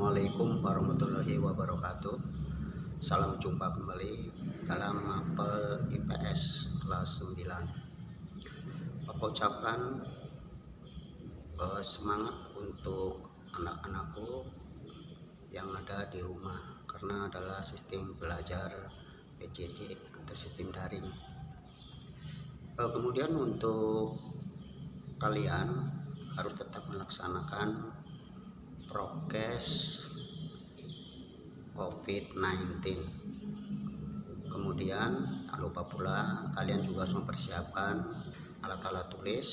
Assalamualaikum warahmatullahi wabarakatuh. Salam jumpa kembali dalam mapel IPS kelas 9. Bapak ucapkan semangat untuk anak-anakku yang ada di rumah, karena adalah sistem belajar PJJ atau sistem daring. Kemudian untuk kalian harus tetap melaksanakan prokes COVID-19. Kemudian tak lupa pula kalian juga harus mempersiapkan alat-alat tulis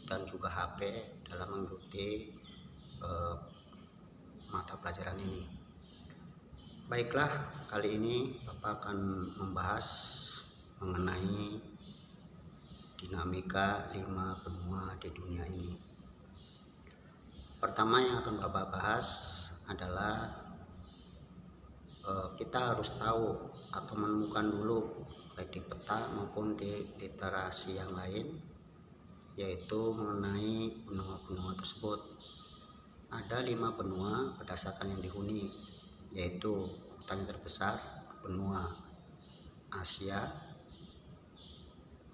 dan juga HP dalam mengikuti mata pelajaran ini. Baiklah, kali ini Bapak akan membahas mengenai dinamika 5 benua di dunia ini. Pertama yang akan Bapak bahas adalah kita harus tahu atau menemukan dulu baik di peta maupun di literasi yang lain, yaitu mengenai benua-benua tersebut. Ada 5 benua berdasarkan yang dihuni, yaitu urutan yang terbesar benua Asia,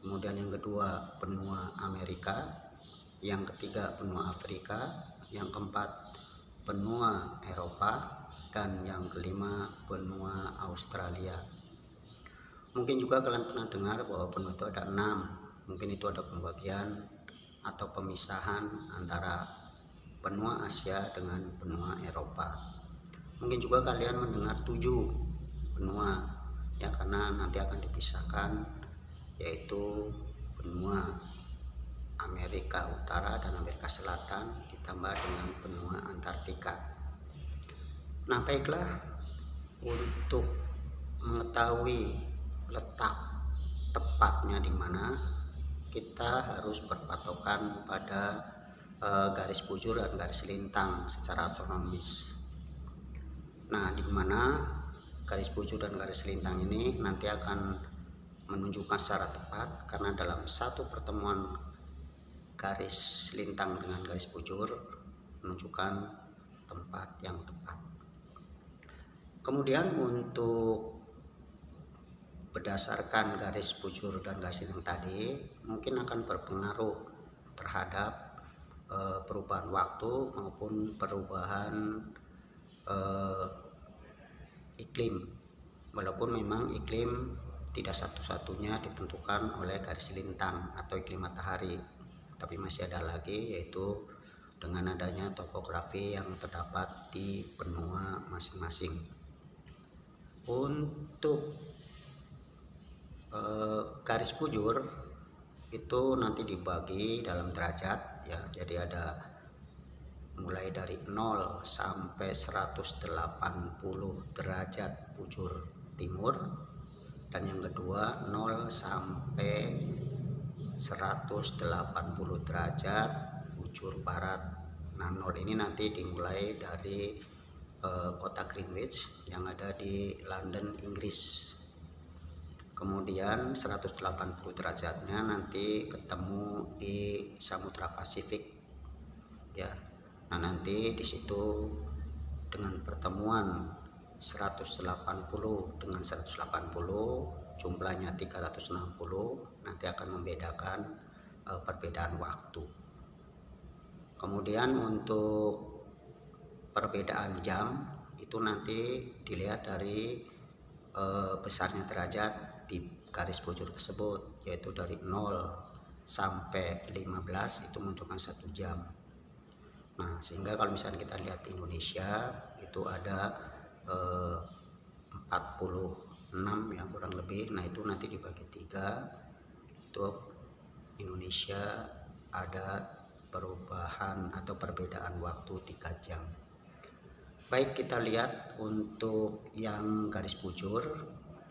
kemudian yang kedua benua Amerika, yang ketiga benua Afrika, yang keempat benua Eropa, dan yang kelima benua Australia. Mungkin juga kalian pernah dengar bahwa benua itu ada 6. Mungkin itu ada pembagian atau pemisahan antara benua Asia dengan benua Eropa. Mungkin juga kalian mendengar 7 benua, ya, karena nanti akan dipisahkan, yaitu benua Amerika Utara dan Amerika Selatan ditambah dengan benua Antartika. Nah, baiklah, untuk mengetahui letak tepatnya di mana, kita harus berpatokan pada garis bujur dan garis lintang secara astronomis. Nah, di mana garis bujur dan garis lintang ini nanti akan menunjukkan secara tepat, karena dalam satu pertemuan garis lintang dengan garis bujur menunjukkan tempat yang tepat. Kemudian untuk berdasarkan garis bujur dan garis lintang tadi mungkin akan berpengaruh terhadap perubahan waktu maupun perubahan iklim, walaupun memang iklim tidak satu-satunya ditentukan oleh garis lintang atau iklim matahari, tapi masih ada lagi, yaitu dengan adanya topografi yang terdapat di benua masing-masing. Untuk garis bujur itu nanti dibagi dalam derajat, ya, jadi ada mulai dari 0 sampai 180 derajat bujur timur, dan yang kedua 0 sampai 180 derajat bujur barat. Nah, 0 ini nanti dimulai dari kota Greenwich yang ada di London, Inggris. Kemudian 180 derajatnya nanti ketemu di Samudra Pasifik, ya. Nah, nanti di situ dengan pertemuan 180 dengan 180 jumlahnya 360 nanti akan membedakan perbedaan waktu. Kemudian untuk perbedaan jam itu nanti dilihat dari besarnya derajat di garis bujur tersebut, yaitu dari 0 sampai 15 itu menentukan 1 jam. Nah, sehingga kalau misalnya kita lihat di Indonesia itu ada 46 yang kurang lebih. Nah, itu nanti dibagi 3, itu Indonesia ada perubahan atau perbedaan waktu 3 jam. Baik, kita lihat untuk yang garis bujur,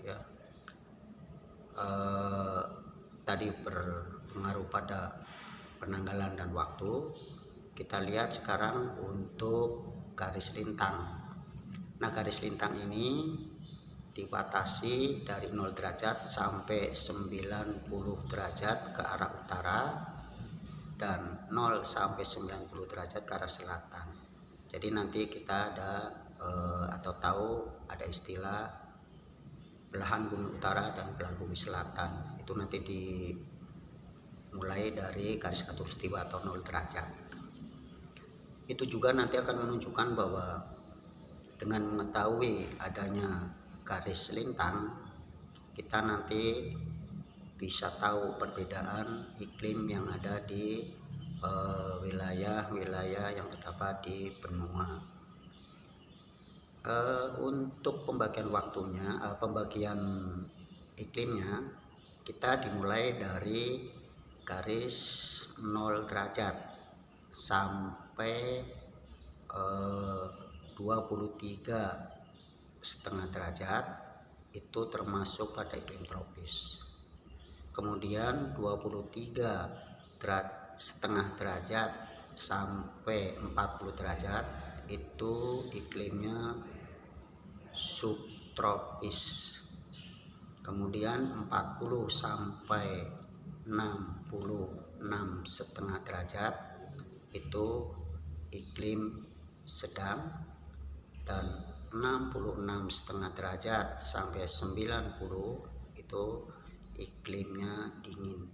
ya, tadi berpengaruh pada penanggalan dan waktu. Kita lihat sekarang untuk garis lintang. Nah, garis lintang ini dibatasi dari 0 derajat sampai 90 derajat ke arah utara dan 0 sampai 90 derajat ke arah selatan. Jadi nanti kita ada atau tahu ada istilah belahan bumi utara dan belahan bumi selatan. Itu nanti dimulai dari garis khatulistiwa atau 0 derajat. Itu juga nanti akan menunjukkan bahwa dengan mengetahui adanya garis lintang, kita nanti bisa tahu perbedaan iklim yang ada di wilayah-wilayah yang terdapat di benua. Untuk pembagian waktunya, pembagian iklimnya, kita dimulai dari garis 0 derajat sampai 23,5 derajat itu termasuk pada iklim tropis. Kemudian 23,5 derajat sampai 40 derajat itu iklimnya subtropis. Kemudian 40 sampai 66,5 derajat itu iklim sedang, dan 66,5 derajat sampai 90 itu iklimnya dingin.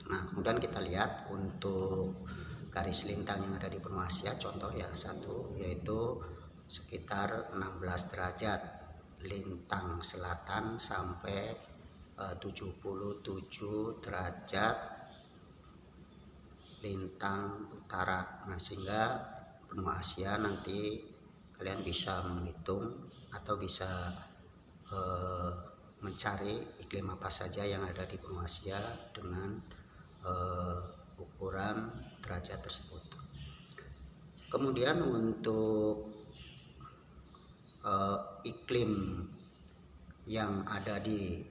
Nah, kemudian kita lihat untuk garis lintang yang ada di benua Asia, contoh ya satu, yaitu sekitar 16 derajat lintang selatan sampai 77 derajat lintang utara. Nah, sehingga benua Asia nanti kalian bisa menghitung atau bisa mencari iklim apa saja yang ada di benua Asia dengan ukuran derajat tersebut. Kemudian untuk iklim yang ada di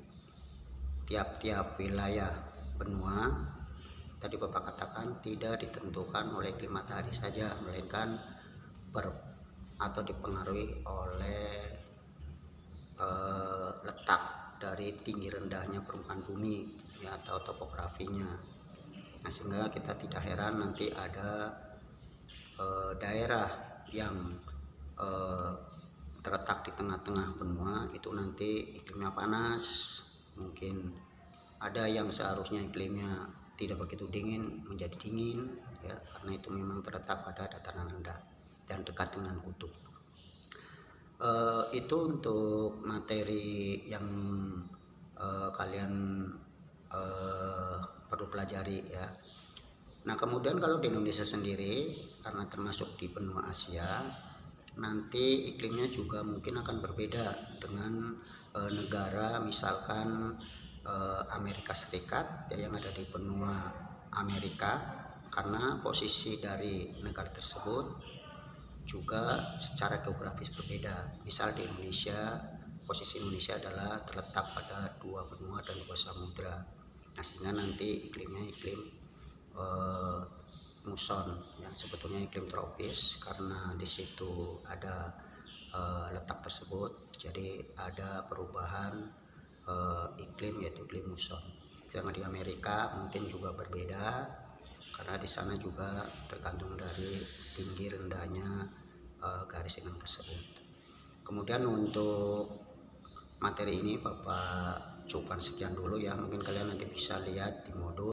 tiap-tiap wilayah benua, tadi Bapak katakan tidak ditentukan oleh iklim matahari saja, melainkan atau dipengaruhi oleh letak dari tinggi rendahnya permukaan bumi ya, atau topografinya. Nah, sehingga kita tidak heran nanti ada daerah yang terletak di tengah-tengah benua itu nanti iklimnya panas, mungkin ada yang seharusnya iklimnya tidak begitu dingin menjadi dingin ya, karena itu memang terletak pada dataran rendah dan dekat dengan kutub. Itu untuk materi yang kalian perlu pelajari ya. Nah, kemudian kalau di Indonesia sendiri, karena termasuk di benua Asia, nanti iklimnya juga mungkin akan berbeda dengan negara misalkan Amerika Serikat ya, yang ada di benua Amerika, karena posisi dari negara tersebut juga secara geografis berbeda. Misal di Indonesia, posisi Indonesia adalah terletak pada 2 benua dan 2 samudra. Nah, sehingga nanti iklimnya iklim muson ya, sebetulnya iklim tropis karena di situ ada letak tersebut, jadi ada perubahan iklim yaitu iklim muson. Sedangkan di Amerika mungkin juga berbeda karena di sana juga tergantung dari tinggi rendahnya garis lintang tersebut. Kemudian untuk materi ini Bapak cukupkan sekian dulu ya, mungkin kalian nanti bisa lihat di modul